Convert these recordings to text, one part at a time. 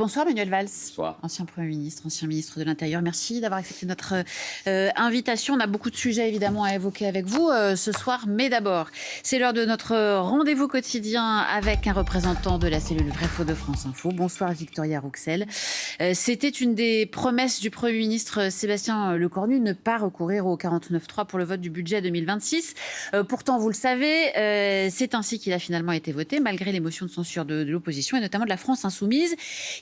Bonsoir Manuel Valls, Bonsoir. ancien Premier ministre, ancien ministre de l'Intérieur. Merci d'avoir accepté notre invitation. On a beaucoup de sujets évidemment à évoquer avec vous ce soir, mais d'abord, c'est l'heure de notre rendez-vous quotidien avec un représentant de la cellule Vrai-Faux de France Info. Bonsoir Victoria Rouxel. C'était une des promesses du Premier ministre Sébastien Lecornu, ne pas recourir au 49.3 pour le vote du budget 2026. Pourtant, vous le savez, c'est ainsi qu'il a finalement été voté, malgré les motions de censure de l'opposition et notamment de la France Insoumise,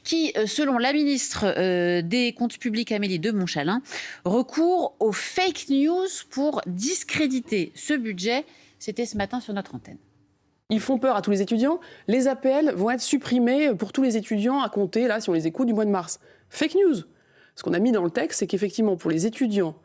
qui, selon la ministre des Comptes publics Amélie de Montchalin, recourt aux fake news pour discréditer ce budget. C'était ce matin sur notre antenne. Ils font peur à tous les étudiants. Les APL vont être supprimés pour tous les étudiants à compter, là, si on les écoute, du mois de mars. Fake news. Ce qu'on a mis dans le texte, c'est qu'effectivement, pour les étudiants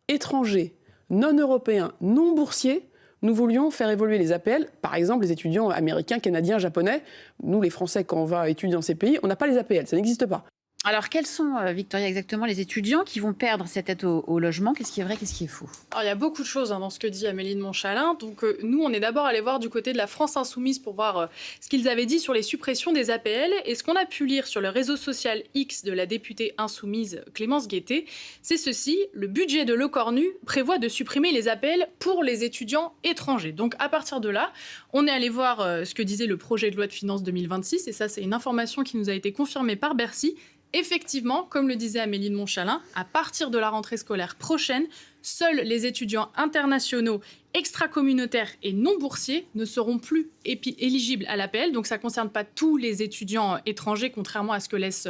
étrangers, non européens, non boursiers, nous voulions faire évoluer les APL. Par exemple, les étudiants américains, canadiens, japonais. Nous, les Français, quand on va étudier dans ces pays, on n'a pas les APL. Ça n'existe pas. Alors, quels sont, Victoria, exactement les étudiants qui vont perdre cette aide au logement? Qu'est-ce qui est vrai, qu'est-ce qui est faux? Alors, il y a beaucoup de choses dans ce que dit Amélie de Montchalin. Donc, nous, on est d'abord allé voir du côté de la France Insoumise pour voir ce qu'ils avaient dit sur les suppressions des APL. Et ce qu'on a pu lire sur le réseau social X de la députée insoumise Clémence Guettet, c'est ceci. Le budget de Lecornu prévoit de supprimer les APL pour les étudiants étrangers. Donc, à partir de là, on est allé voir ce que disait le projet de loi de finances 2026. Et ça, c'est une information qui nous a été confirmée par Bercy. Effectivement, comme le disait Amélie de Montchalin, à partir de la rentrée scolaire prochaine, seuls les étudiants internationaux, extracommunautaires et non boursiers ne seront plus éligibles à l'APL. Donc ça ne concerne pas tous les étudiants étrangers, contrairement à ce que laisse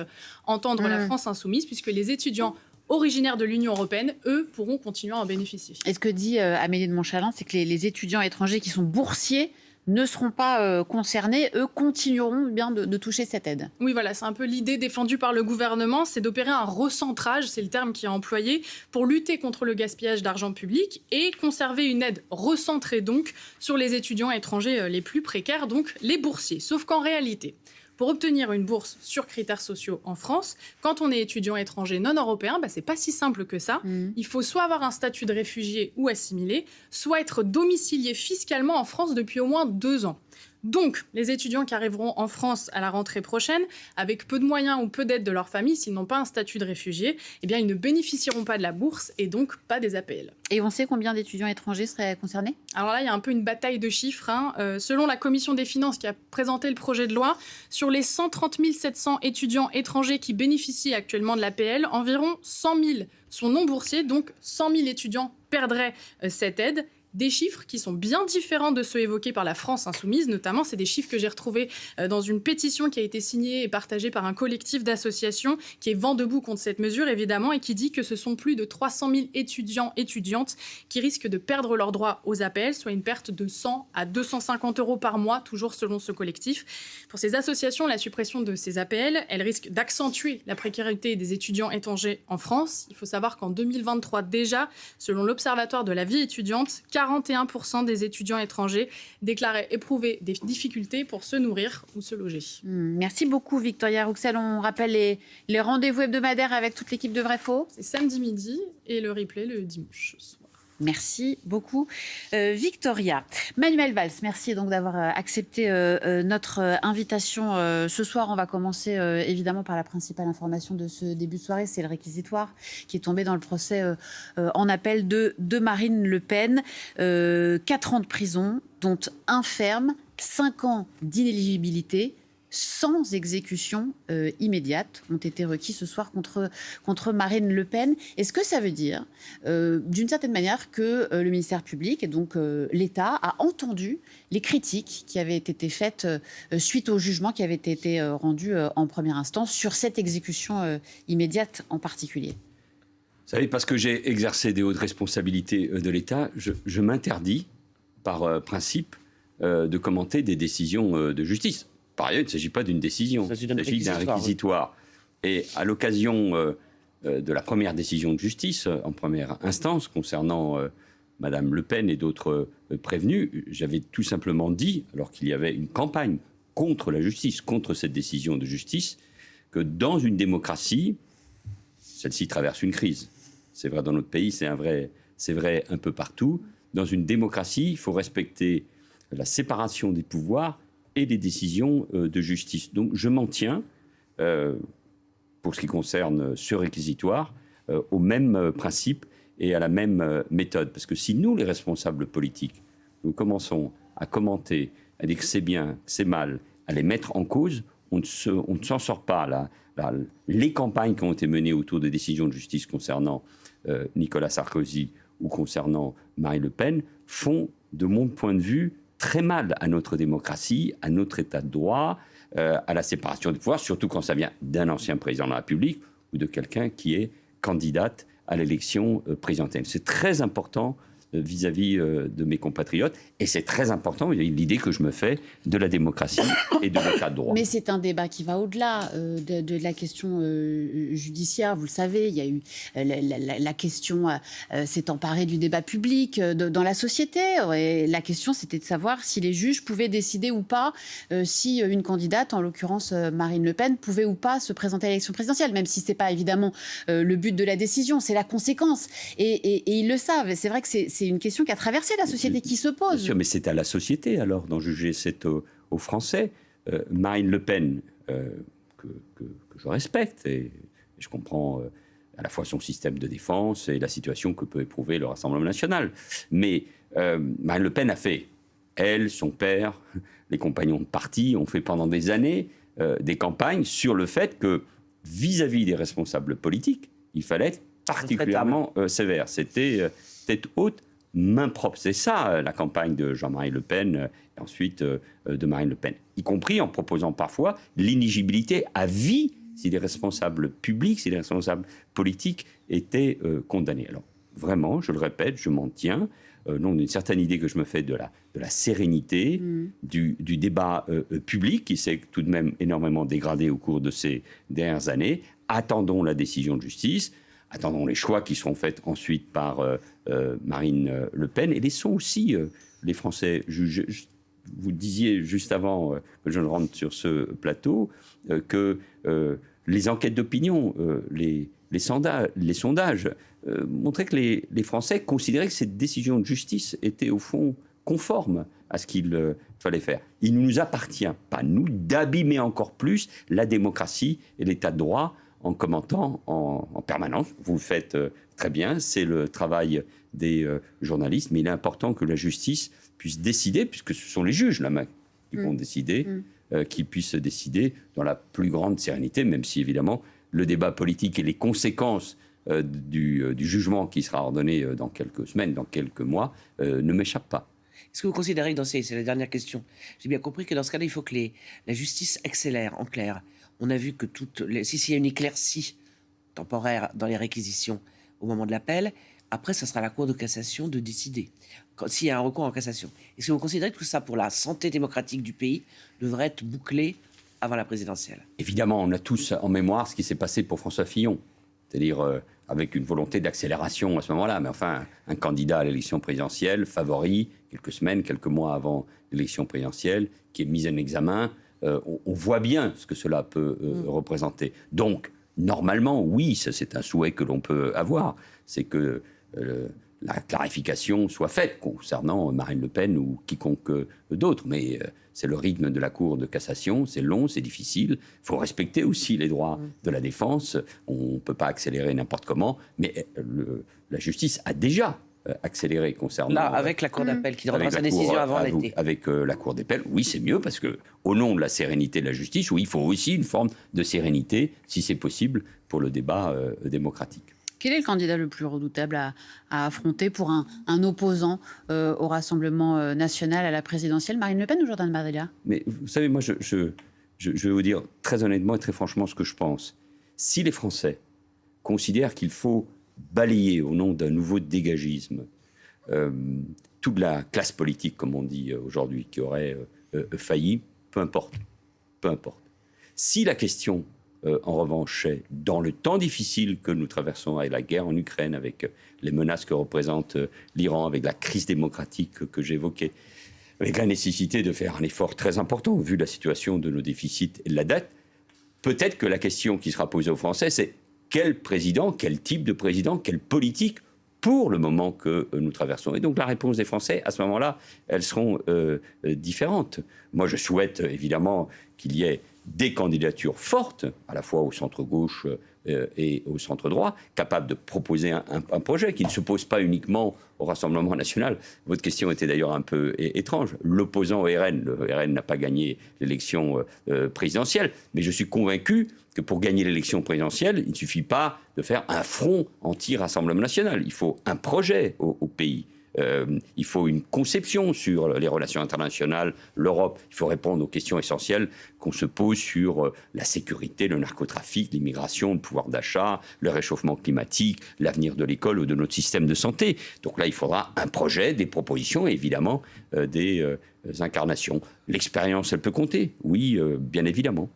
entendre la France Insoumise, puisque les étudiants originaires de l'Union européenne, eux, pourront continuer à en bénéficier. Et ce que dit Amélie de Montchalin, c'est que les étudiants étrangers qui sont boursiers ne seront pas concernés, eux continueront bien de toucher cette aide. Oui, voilà, c'est un peu l'idée défendue par le gouvernement, c'est d'opérer un recentrage, c'est le terme qui est employé, pour lutter contre le gaspillage d'argent public et conserver une aide recentrée donc sur les étudiants étrangers les plus précaires, donc les boursiers. Sauf qu'en réalité, pour obtenir une bourse sur critères sociaux en France, quand on est étudiant étranger non européen, c'est pas si simple que ça. Il faut soit avoir un statut de réfugié ou assimilé, soit être domicilié fiscalement en France depuis au moins 2 ans. Donc, les étudiants qui arriveront en France à la rentrée prochaine, avec peu de moyens ou peu d'aide de leur famille, s'ils n'ont pas un statut de réfugié, eh bien, ils ne bénéficieront pas de la bourse et donc pas des APL. Et on sait combien d'étudiants étrangers seraient concernés? Alors là, il y a un peu une bataille de chiffres. Selon la Commission des finances qui a présenté le projet de loi, sur les 130 700 étudiants étrangers qui bénéficient actuellement de l'APL, environ 100 000 sont non boursiers, donc 100 000 étudiants perdraient cette aide. Des chiffres qui sont bien différents de ceux évoqués par la France Insoumise, notamment c'est des chiffres que j'ai retrouvés dans une pétition qui a été signée et partagée par un collectif d'associations qui est vent debout contre cette mesure évidemment et qui dit que ce sont plus de 300 000 étudiants, étudiantes qui risquent de perdre leurs droits aux APL, soit une perte de 100 à 250 € par mois, toujours selon ce collectif. Pour ces associations, la suppression de ces APL, elle risque d'accentuer la précarité des étudiants étrangers en France. Il faut savoir qu'en 2023 déjà, selon l'Observatoire de la vie étudiante, 41% des étudiants étrangers déclaraient éprouver des difficultés pour se nourrir ou se loger. Merci beaucoup Victoria Rouxel. On rappelle les rendez-vous hebdomadaires avec toute l'équipe de Vrai-Faux. C'est samedi midi et le replay le dimanche soir. Merci beaucoup Victoria. Manuel Valls, merci donc d'avoir accepté notre invitation ce soir. On va commencer évidemment par la principale information de ce début de soirée, c'est le réquisitoire qui est tombé dans le procès en appel de Marine Le Pen. 4 ans de prison, dont 1 ferme, 5 ans d'inéligibilité, sans exécution immédiate, ont été requis ce soir contre Marine Le Pen. Est-ce que ça veut dire, d'une certaine manière, que le ministère public et donc l'État a entendu les critiques qui avaient été faites suite au jugement qui avait été rendu en première instance sur cette exécution immédiate en particulier? Vous savez, parce que j'ai exercé des hautes responsabilités de l'État, je m'interdis, par principe, de commenter des décisions de justice. Par ailleurs, il ne s'agit pas d'une décision, il s'agit d'un réquisitoire. Oui. Et à l'occasion de la première décision de justice, en première instance, concernant Madame Le Pen et d'autres prévenus, j'avais tout simplement dit, alors qu'il y avait une campagne contre la justice, contre cette décision de justice, que dans une démocratie, celle-ci traverse une crise. C'est vrai dans notre pays, c'est vrai un peu partout. Dans une démocratie, il faut respecter la séparation des pouvoirs et des décisions de justice. Donc je m'en tiens pour ce qui concerne ce réquisitoire, au même principe et à la même méthode. Parce que si nous, les responsables politiques, nous commençons à commenter, à dire que c'est bien, c'est mal, à les mettre en cause, on ne s'en sort pas. Les campagnes qui ont été menées autour des décisions de justice concernant Nicolas Sarkozy ou concernant Marine Le Pen font, de mon point de vue, très mal à notre démocratie, à notre état de droit, à la séparation des pouvoirs, surtout quand ça vient d'un ancien président de la République ou de quelqu'un qui est candidate à l'élection présidentielle. C'est très important vis-à-vis de mes compatriotes. Et c'est très important, l'idée que je me fais de la démocratie et de l'état de droit. Mais c'est un débat qui va au-delà de la question judiciaire. Vous le savez, il y a eu la question s'est emparée du débat public dans la société. Et la question, c'était de savoir si les juges pouvaient décider ou pas si une candidate, en l'occurrence Marine Le Pen, pouvait ou pas se présenter à l'élection présidentielle, même si ce n'est pas évidemment le but de la décision, c'est la conséquence. Et ils le savent. Et c'est vrai que c'est une question qui a traversé la société, qui se pose. Bien sûr, mais c'est à la société alors d'en juger. C'est aux Français. Marine Le Pen, que je respecte, et je comprends à la fois son système de défense et la situation que peut éprouver le Rassemblement national. Mais Marine Le Pen a fait, elle, son père, les compagnons de parti, ont fait pendant des années des campagnes sur le fait que, vis-à-vis des responsables politiques, il fallait être particulièrement sévère. C'était tête haute, main propre. C'est ça la campagne de Jean-Marie Le Pen et ensuite de Marine Le Pen. Y compris en proposant parfois l'inéligibilité à vie si les responsables publics, si les responsables politiques étaient condamnés. Alors vraiment, je le répète, je m'en tiens, non d'une certaine idée que je me fais de la sérénité, du débat public qui s'est tout de même énormément dégradé au cours de ces dernières années. Attendons la décision de justice. Attendons les choix qui seront faits ensuite par Marine Le Pen et laissons aussi les Français juger. Vous disiez juste avant que je ne rentre sur ce plateau que les enquêtes d'opinion, les sondages montraient que les Français considéraient que cette décision de justice était au fond conforme à ce qu'il fallait faire. Il ne nous appartient pas, nous, d'abîmer encore plus la démocratie et l'état de droit en commentant en permanence. Vous le faites très bien, c'est le travail des journalistes, mais il est important que la justice puisse décider, puisque ce sont les juges là-bas qui vont décider, qu'ils puissent décider dans la plus grande sérénité, même si évidemment le débat politique et les conséquences du jugement qui sera ordonné dans quelques semaines, dans quelques mois, ne m'échappent pas. Est-ce que vous considérez que c'est la dernière question, j'ai bien compris que dans ce cas-là, il faut que la justice accélère, en clair. On a vu que s'il y a une éclaircie temporaire dans les réquisitions au moment de l'appel, après, ça sera à la Cour de cassation de décider, s'il y a un recours en cassation. Est-ce que vous considérez que tout ça, pour la santé démocratique du pays, devrait être bouclé avant la présidentielle? Évidemment, on a tous en mémoire ce qui s'est passé pour François Fillon, c'est-à-dire avec une volonté d'accélération à ce moment-là. Mais enfin, un candidat à l'élection présidentielle, favori, quelques semaines, quelques mois avant l'élection présidentielle, qui est mis en examen. On voit bien ce que cela peut représenter. Donc, normalement, oui, ça, c'est un souhait que l'on peut avoir, c'est que la clarification soit faite concernant Marine Le Pen ou quiconque d'autre. Mais c'est le rythme de la Cour de cassation, c'est long, c'est difficile. Il faut respecter aussi les droits de la défense. On ne peut pas accélérer n'importe comment, mais la justice a déjà accéléré concernant... Là, avec la Cour d'appel qui rendra sa décision avant l'été. Avec la Cour d'appel, oui, c'est mieux, parce qu'au nom de la sérénité de la justice, oui, il faut aussi une forme de sérénité, si c'est possible, pour le débat démocratique. Quel est le candidat le plus redoutable à affronter pour un opposant au Rassemblement national à la présidentielle, Marine Le Pen ou Jordan Bardella? Mais vous savez, moi, je vais vous dire très honnêtement et très franchement ce que je pense. Si les Français considèrent qu'il faut balayer au nom d'un nouveau dégagisme toute la classe politique, comme on dit aujourd'hui, qui aurait failli, peu importe. Si la question, en revanche, est dans le temps difficile que nous traversons avec la guerre en Ukraine, avec les menaces que représente l'Iran, avec la crise démocratique que j'évoquais, avec la nécessité de faire un effort très important, vu la situation de nos déficits et de la dette, peut-être que la question qui sera posée aux Français, c'est quel président, quel type de président, quelle politique pour le moment que nous traversons. Et donc la réponse des Français, à ce moment-là, elles seront différentes. Moi, je souhaite évidemment qu'il y ait des candidatures fortes, à la fois au centre-gauche et au centre-droit, capables de proposer un projet qui ne se pose pas uniquement au Rassemblement national. Votre question était d'ailleurs un peu étrange. L'opposant au RN, le RN n'a pas gagné l'élection présidentielle, mais je suis convaincu que pour gagner l'élection présidentielle, il ne suffit pas de faire un front anti-Rassemblement national. Il faut un projet au pays. Il faut une conception sur les relations internationales, l'Europe. Il faut répondre aux questions essentielles qu'on se pose sur la sécurité, le narcotrafic, l'immigration, le pouvoir d'achat, le réchauffement climatique, l'avenir de l'école ou de notre système de santé. Donc là, il faudra un projet, des propositions et évidemment des incarnations. L'expérience, elle peut compter, oui, bien évidemment.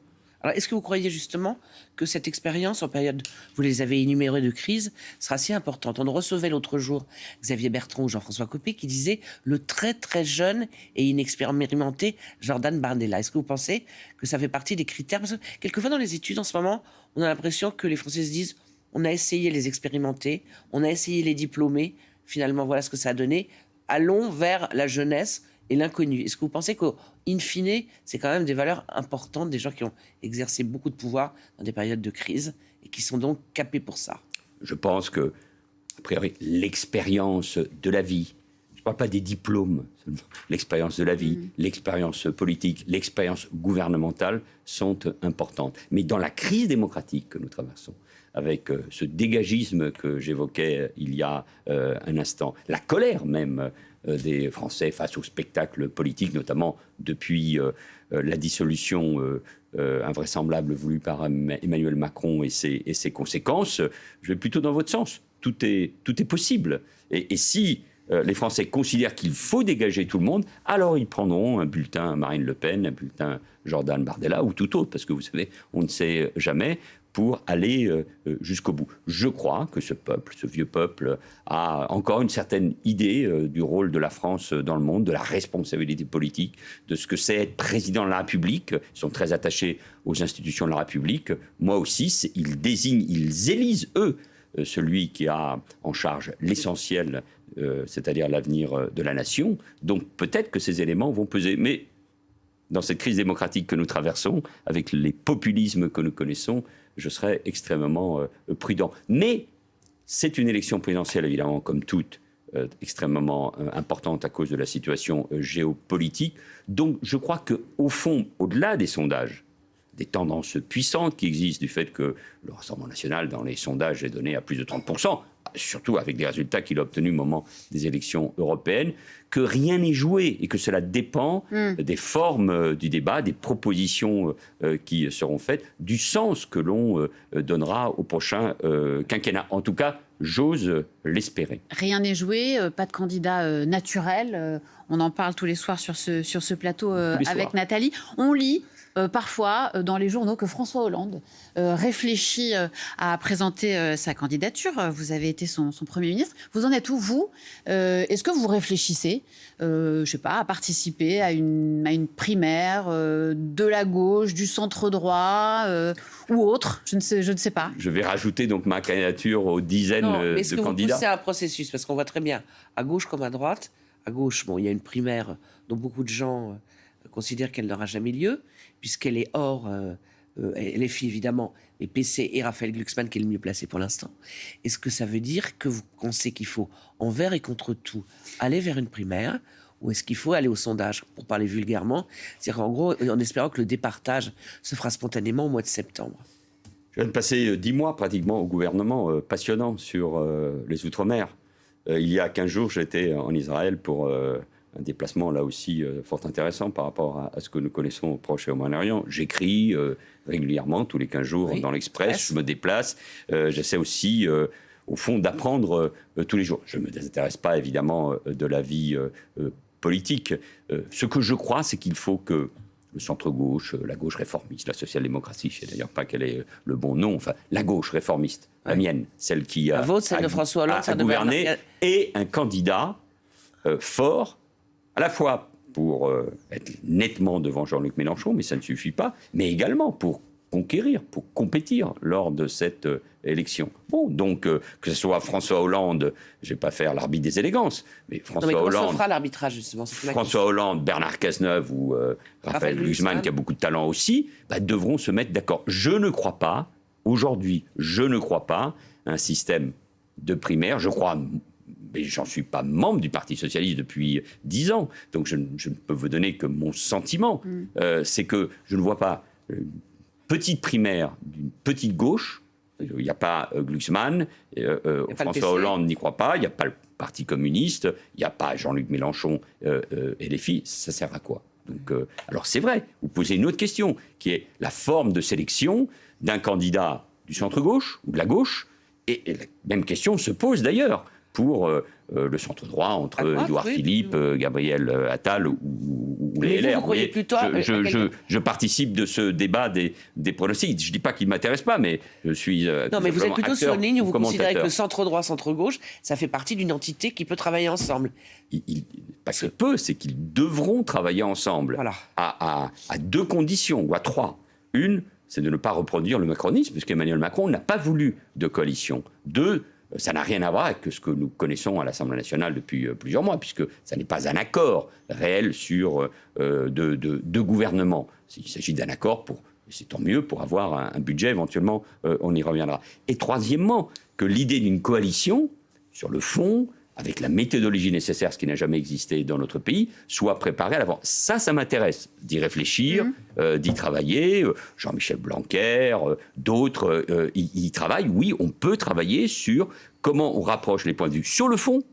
Alors, est-ce que vous croyez justement que cette expérience en période, vous les avez énumérées, de crise, sera si importante? On recevait l'autre jour Xavier Bertrand ou Jean-François Copé qui disaient le très très jeune et inexpérimenté Jordan Bardella. Est-ce que vous pensez que ça fait partie des critères? Parce que quelquefois dans les études en ce moment, on a l'impression que les Français se disent on a essayé les expérimentés, on a essayé les diplômés, finalement voilà ce que ça a donné, allons vers la jeunesse et l'inconnu. Est-ce que vous pensez qu'in fine, c'est quand même des valeurs importantes, des gens qui ont exercé beaucoup de pouvoir dans des périodes de crise et qui sont donc capés pour ça? Je pense que, a priori, l'expérience de la vie, je ne parle pas des diplômes seulement, l'expérience de la vie, l'expérience politique, l'expérience gouvernementale sont importantes. Mais dans la crise démocratique que nous traversons, avec ce dégagisme que j'évoquais il y a un instant, la colère même des Français face au spectacle politique, notamment depuis la dissolution invraisemblable voulue par Emmanuel Macron et ses conséquences, je vais plutôt dans votre sens. Tout est possible. Et si les Français considèrent qu'il faut dégager tout le monde, alors ils prendront un bulletin Marine Le Pen, un bulletin Jordan Bardella ou tout autre, parce que vous savez, on ne sait jamais, pour aller jusqu'au bout. Je crois que ce peuple, ce vieux peuple, a encore une certaine idée du rôle de la France dans le monde, de la responsabilité politique, de ce que c'est être président de la République. Ils sont très attachés aux institutions de la République. Moi aussi, ils élisent, eux, celui qui a en charge l'essentiel, c'est-à-dire l'avenir de la nation. Donc peut-être que ces éléments vont peser. Mais dans cette crise démocratique que nous traversons, avec les populismes que nous connaissons, je serais extrêmement prudent. Mais c'est une élection présidentielle, évidemment, comme toute, extrêmement importante à cause de la situation géopolitique. Donc je crois qu'au fond, au-delà des sondages, des tendances puissantes qui existent du fait que le Rassemblement national, dans les sondages, est donné à plus de 30%, surtout avec les résultats qu'il a obtenus au moment des élections européennes, que rien n'est joué et que cela dépend des formes du débat, des propositions qui seront faites, du sens que l'on donnera au prochain quinquennat. En tout cas, j'ose l'espérer. Rien n'est joué, pas de candidat naturel. On en parle tous les soirs sur ce plateau avec Nathalie. On lit parfois dans les journaux que François Hollande réfléchit à présenter sa candidature. Vous avez été son Premier ministre. Vous en êtes où, vous? Est-ce que vous réfléchissez, je sais pas, à participer à une primaire de la gauche, du centre droit ou autre? Je ne sais pas. Je vais rajouter donc ma candidature aux dizaines de candidats. Est-ce que vous poussez un processus? Parce qu'on voit très bien, à gauche comme à droite, à gauche, bon, il y a une primaire dont beaucoup de gens considèrent qu'elle n'aura jamais lieu, puisqu'elle est hors LFI évidemment, mais PC et Raphaël Glucksmann qui est le mieux placé pour l'instant. Est-ce que ça veut dire que vous pensez qu'il faut, envers et contre tout, aller vers une primaire, ou est-ce qu'il faut aller au sondage, pour parler vulgairement, c'est-à-dire en gros, en espérant que le départage se fera spontanément au mois de septembre? Je viens de passer 10 mois pratiquement au gouvernement, passionnant sur les Outre-mer. Il y a 15 jours, j'étais en Israël pour un déplacement là aussi fort intéressant par rapport à ce que nous connaissons au Proche et au Moyen-Orient. J'écris régulièrement, tous les 15 jours, dans l'Express, je me déplace. J'essaie aussi, au fond, d'apprendre tous les jours. Je ne me désintéresse pas, évidemment, de la vie politique. Ce que je crois, c'est qu'il faut que le centre-gauche, la gauche réformiste, la social-démocratie, je ne sais d'ailleurs pas quel est le bon nom, enfin, la gauche réformiste, la mienne, celle qui a, celle de François Hollande, a gouverné, et un candidat fort, à la fois pour être nettement devant Jean-Luc Mélenchon, mais ça ne suffit pas, mais également pour conquérir, pour compétir lors de cette élection. Bon, donc que ce soit François Hollande, je ne vais pas faire l'arbitre des élégances, mais François comment Hollande, se fera l'arbitrage justement, François Hollande, Bernard Cazeneuve ou Raphaël Glucksmann, qui a beaucoup de talent aussi, devront se mettre d'accord. Je ne crois pas, aujourd'hui, je ne crois pas à un système de primaire. Je crois, mais j'en suis pas membre du Parti socialiste depuis 10 ans, donc je ne peux vous donner que mon sentiment. C'est que je ne vois pas une petite primaire d'une petite gauche. Il n'y a pas Glucksmann, François Hollande n'y croit pas, il n'y a pas le Parti communiste, il n'y a pas Jean-Luc Mélenchon et les filles. Ça sert à quoi? Donc, alors c'est vrai, vous posez une autre question, qui est la forme de sélection d'un candidat du centre-gauche ou de la gauche, et la même question se pose d'ailleurs pour le centre-droit, entre Édouard Philippe, Gabriel Attal ou les LR. Je participe de ce débat des pronostics. Je ne dis pas qu'il ne m'intéresse pas, mais je suis non, mais vous êtes plutôt sur une ligne où vous considérez que le centre-droit, centre-gauche, ça fait partie d'une entité qui peut travailler ensemble. Pas que peut, c'est qu'ils devront travailler ensemble. Voilà. À deux conditions, ou à trois. Une, c'est de ne pas reproduire le macronisme, puisqu'Emmanuel Macron n'a pas voulu de coalition. Deux, ça n'a rien à voir avec ce que nous connaissons à l'Assemblée nationale depuis plusieurs mois, puisque ça n'est pas un accord réel sur de gouvernement. Il s'agit d'un accord pour, c'est tant mieux, pour avoir un budget éventuellement, on y reviendra. Et troisièmement, que l'idée d'une coalition, sur le fond, avec la méthodologie nécessaire, ce qui n'a jamais existé dans notre pays, soit préparée à l'avant. Ça m'intéresse d'y réfléchir, d'y travailler. Jean-Michel Blanquer, d'autres y travaillent. Oui, on peut travailler sur comment on rapproche les points de vue sur le fond,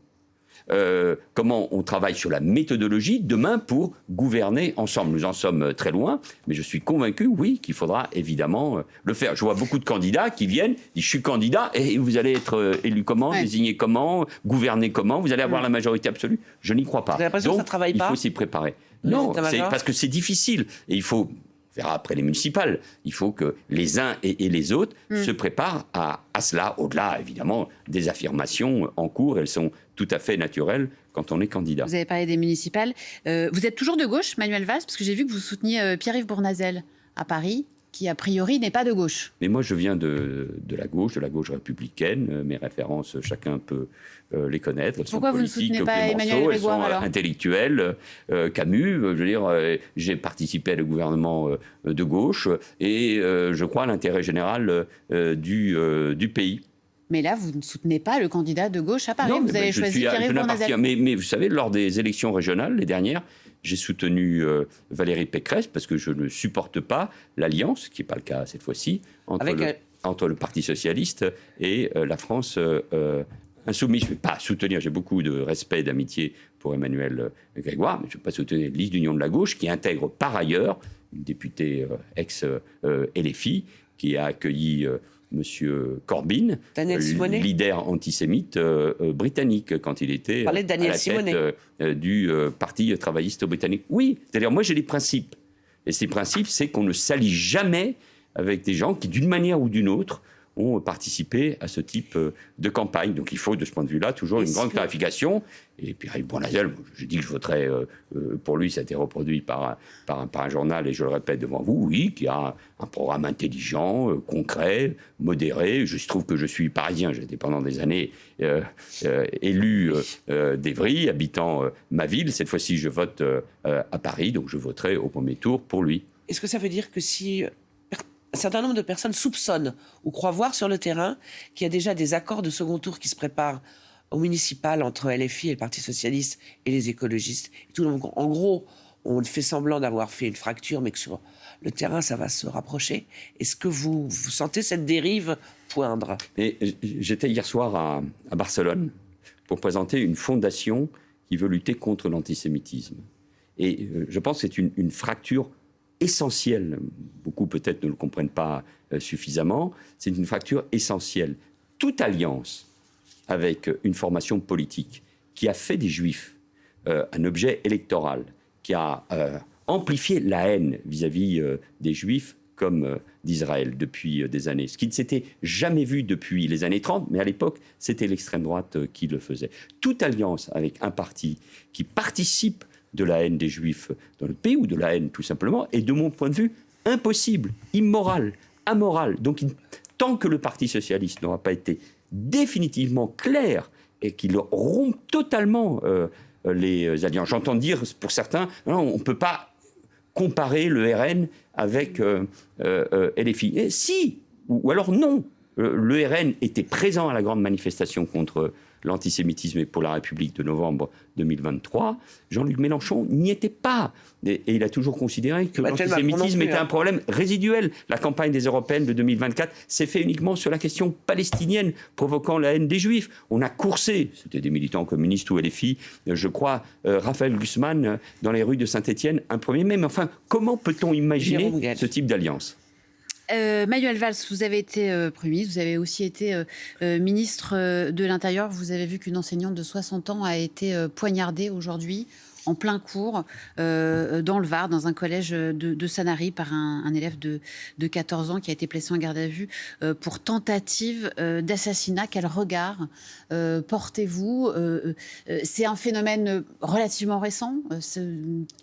comment on travaille sur la méthodologie demain pour gouverner ensemble. Nous en sommes très loin, mais je suis convaincu, oui, qu'il faudra évidemment le faire. Je vois beaucoup de candidats qui viennent, disent je suis candidat, et vous allez être élu comment, désigné comment, gouverner comment, vous allez avoir la majorité absolue. Je n'y crois pas. Vous avez l'impression que ça ne travaille pas ? Il faut s'y préparer. Non, c'est parce que c'est difficile, et il faut... On verra après les municipales. Il faut que les uns et les autres se préparent à cela, au-delà, évidemment, des affirmations en cours. Elles sont tout à fait naturelles quand on est candidat. Vous avez parlé des municipales. Vous êtes toujours de gauche, Manuel Valls, parce que j'ai vu que vous souteniez Pierre-Yves Bournazel à Paris, qui a priori n'est pas de gauche. Mais moi, je viens de la gauche républicaine. Mes références, chacun peut les connaître. Elles Pourquoi sont vous ne politiques, soutenez pas Emmanuel elles Grégoire, sont alors intellectuelles. Camus, je veux dire, j'ai participé au gouvernement de gauche et je crois à l'intérêt général du pays. Mais là, vous ne soutenez pas le candidat de gauche à Paris. Non, vous avez choisi Pierre-Yves Bournazel. Mais vous savez, lors des élections régionales, les dernières, j'ai soutenu Valérie Pécresse parce que je ne supporte pas l'alliance, qui n'est pas le cas cette fois-ci, entre le Parti socialiste et la France insoumise. Je ne vais pas soutenir, j'ai beaucoup de respect et d'amitié pour Emmanuel Grégoire, mais je ne vais pas soutenir une liste d'union de la gauche qui intègre par ailleurs une députée ex-LFI qui a accueilli... Monsieur Corbyn, leader antisémite britannique, quand il était à la tête du Parti travailliste britannique. Oui, c'est-à-dire moi j'ai des principes. Et ces principes, c'est qu'on ne s'allie jamais avec des gens qui, d'une manière ou d'une autre, ont participé à ce type de campagne. Donc il faut, de ce point de vue-là, toujours une grande clarification. Et Pierre-Yves Bournazel, j'ai dit que je voterais pour lui, ça a été reproduit par un journal, et je le répète devant vous, oui, qui a un programme intelligent, concret, modéré. Je trouve que je suis parisien, j'étais pendant des années élu d'Évry, habitant ma ville. Cette fois-ci, je vote à Paris, donc je voterai au premier tour pour lui. Est-ce que ça veut dire que si... un certain nombre de personnes soupçonnent ou croient voir sur le terrain qu'il y a déjà des accords de second tour qui se préparent au municipal entre LFI et le Parti socialiste et les écologistes. En gros, on fait semblant d'avoir fait une fracture, mais que sur le terrain, ça va se rapprocher. Est-ce que vous sentez cette dérive poindre ? J'étais hier soir à Barcelone pour présenter une fondation qui veut lutter contre l'antisémitisme. Et je pense que c'est une fracture essentielle. Beaucoup peut-être ne le comprennent pas suffisamment. C'est une fracture essentielle. Toute alliance avec une formation politique qui a fait des Juifs un objet électoral, qui a amplifié la haine vis-à-vis des Juifs comme d'Israël depuis des années. Ce qui ne s'était jamais vu depuis les années 30, mais à l'époque, c'était l'extrême droite qui le faisait. Toute alliance avec un parti qui participe de la haine des Juifs dans notre pays, ou de la haine tout simplement, est de mon point de vue impossible, immoral, amoral. Donc, tant que le Parti socialiste n'aura pas été définitivement clair et qu'il rompt totalement les alliances. J'entends dire pour certains, non, on ne peut pas comparer le RN avec LFI. Et si, ou alors non. Le RN était présent à la grande manifestation contre l'antisémitisme et pour la République de novembre 2023. Jean-Luc Mélenchon n'y était pas. Et il a toujours considéré que l'antisémitisme était un problème résiduel. La campagne des européennes de 2024 s'est faite uniquement sur la question palestinienne, provoquant la haine des Juifs. On a coursé, c'était des militants communistes ou LFI, je crois, Raphaël Guzman, dans les rues de Saint-Étienne, un 1er mai. Mais enfin, comment peut-on imaginer ce type d'alliance ? Manuel Valls, vous avez été Premier ministre, vous avez aussi été ministre de l'Intérieur. Vous avez vu qu'une enseignante de 60 ans a été poignardée aujourd'hui en plein cours dans le Var, dans un collège de Sanary, par un élève de 14 ans qui a été placé en garde à vue pour tentative d'assassinat. Quel regard portez-vous C'est un phénomène relativement récent.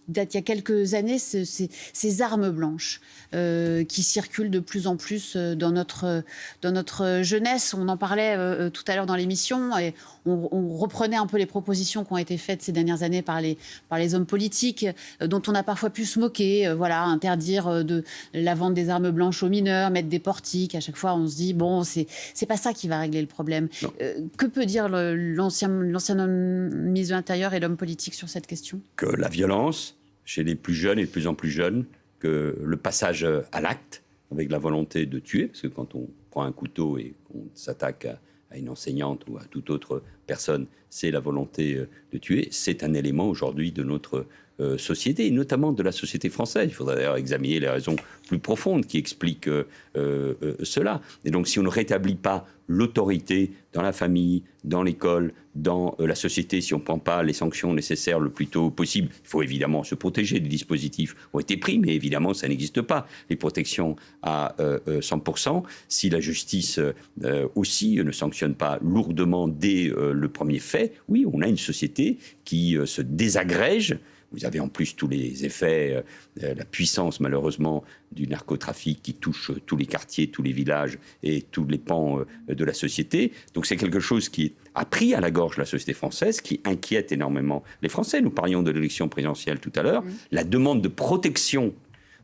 Date il y a quelques années, ces armes blanches qui circulent de plus en plus dans notre jeunesse. On en parlait tout à l'heure dans l'émission et on reprenait un peu les propositions qui ont été faites ces dernières années par les hommes politiques, dont on a parfois pu se moquer, interdire de la vente des armes blanches aux mineurs, mettre des portiques. À chaque fois, on se dit, bon, c'est pas ça qui va régler le problème. Que peut dire l'ancien ministre de l'Intérieur et l'homme politique sur cette question ? Que la violence, chez les plus jeunes et de plus en plus jeunes, que le passage à l'acte, avec la volonté de tuer, parce que quand on prend un couteau et qu'on s'attaque à une enseignante ou à toute autre personne, c'est la volonté de tuer. C'est un élément aujourd'hui de notre société, et notamment de la société française. Il faudrait d'ailleurs examiner les raisons plus profondes qui expliquent cela. Et donc, si on ne rétablit pas l'autorité dans la famille, dans l'école, dans la société, si on ne prend pas les sanctions nécessaires le plus tôt possible, il faut évidemment se protéger. Des dispositifs ont été pris, mais évidemment, ça n'existe pas. Les protections à 100%. Si la justice aussi ne sanctionne pas lourdement dès le premier fait, oui, on a une société qui se désagrège. Vous avez en plus tous les effets, la puissance malheureusement du narcotrafic qui touche tous les quartiers, tous les villages et tous les pans de la société. Donc c'est quelque chose qui a pris à la gorge la société française, qui inquiète énormément les Français. Nous parlions de l'élection présidentielle tout à l'heure. La demande de protection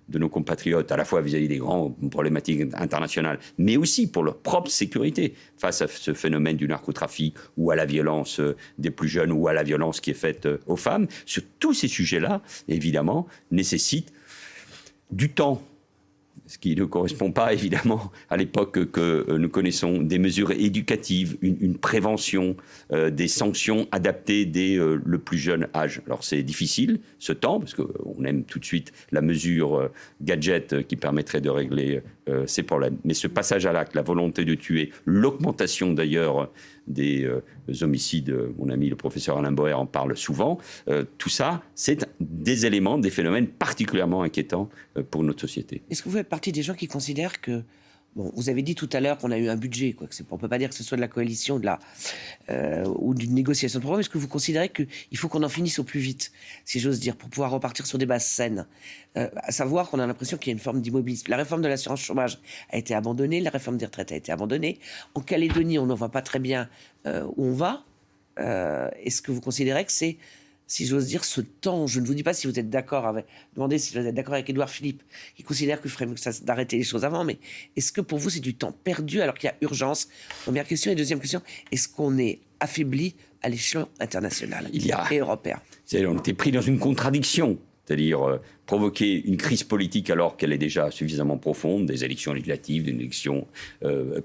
de nos compatriotes, à la fois vis-à-vis des grandes problématiques internationales, mais aussi pour leur propre sécurité face à ce phénomène du narcotrafic ou à la violence des plus jeunes ou à la violence qui est faite aux femmes. Sur tous ces sujets-là, évidemment, nécessitent du temps, ce qui ne correspond pas évidemment à l'époque que nous connaissons, des mesures éducatives, une prévention, des sanctions adaptées dès le plus jeune âge. Alors c'est difficile ce temps, parce qu'on aime tout de suite la mesure gadget qui permettrait de régler ces problèmes. Mais ce passage à l'acte, la volonté de tuer, l'augmentation d'ailleurs des homicides, mon ami le professeur Alain Boer en parle souvent, tout ça, c'est des éléments, des phénomènes particulièrement inquiétants pour notre société. Est-ce que vous faites partie des gens qui considèrent que, bon, vous avez dit tout à l'heure qu'on a eu un budget, quoi, on ne peut pas dire que ce soit de la coalition ou d'une négociation de programme. Est-ce que vous considérez qu'il faut qu'on en finisse au plus vite, si j'ose dire, pour pouvoir repartir sur des bases saines, à savoir qu'on a l'impression qu'il y a une forme d'immobilisme. La réforme de l'assurance chômage a été abandonnée, la réforme des retraites a été abandonnée. En Calédonie, on ne voit pas très bien où on va. Est-ce que vous considérez que c'est, si j'ose dire, ce temps, je ne vous dis pas si vous êtes d'accord demandez si vous êtes d'accord avec Édouard Philippe, qui considère qu'il ferait mieux d'arrêter les choses avant, mais est-ce que pour vous c'est du temps perdu alors qu'il y a urgence? Première question. Et deuxième question, est-ce qu'on est affaibli à l'échelon international et européen? On était pris dans une contradiction, c'est-à-dire provoquer une crise politique alors qu'elle est déjà suffisamment profonde, des élections législatives, des élections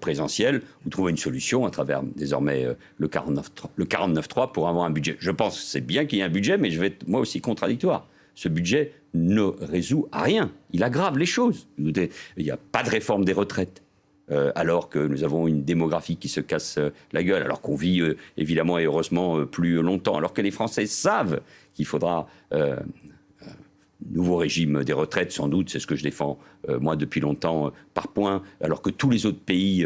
présidentielles, ou trouver une solution à travers désormais le 49.3 pour avoir un budget. Je pense que c'est bien qu'il y ait un budget, mais je vais être moi aussi contradictoire. Ce budget ne résout à rien, il aggrave les choses. Il n'y a pas de réforme des retraites. Alors que nous avons une démographie qui se casse la gueule, alors qu'on vit évidemment et heureusement plus longtemps, alors que les Français savent qu'il faudra nouveau régime des retraites, sans doute, c'est ce que je défends moi depuis longtemps, par points, alors que tous les autres pays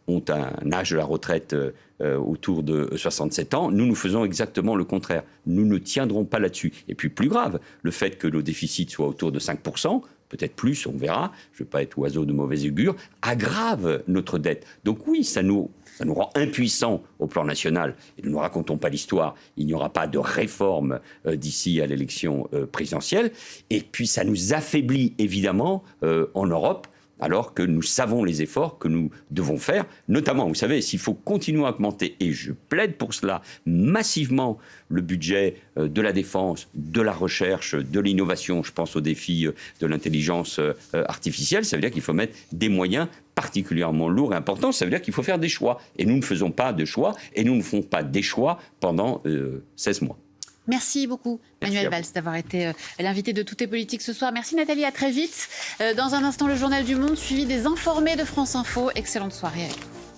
ont un âge de la retraite autour de 67 ans. Nous faisons exactement le contraire. Nous ne tiendrons pas là-dessus. Et puis plus grave, le fait que nos déficits soient autour de 5%, peut-être plus, on verra, je ne veux pas être oiseau de mauvais augure, aggrave notre dette. Donc oui, ça nous rend impuissants au plan national. Et ne nous racontons pas l'histoire, il n'y aura pas de réforme d'ici à l'élection présidentielle. Et puis ça nous affaiblit évidemment en Europe, alors que nous savons les efforts que nous devons faire, notamment, vous savez, s'il faut continuer à augmenter, et je plaide pour cela, massivement le budget de la défense, de la recherche, de l'innovation, je pense aux défis de l'intelligence artificielle, ça veut dire qu'il faut mettre des moyens particulièrement lourds et importants, ça veut dire qu'il faut faire des choix. Et nous ne faisons pas de choix, et nous ne faisons pas des choix pendant 16 mois. Merci beaucoup, Manuel Valls, d'avoir été l'invité de Tout est politique ce soir. Merci Nathalie, à très vite. Dans un instant, le Journal du Monde, suivi des informés de France Info. Excellente soirée avec vous.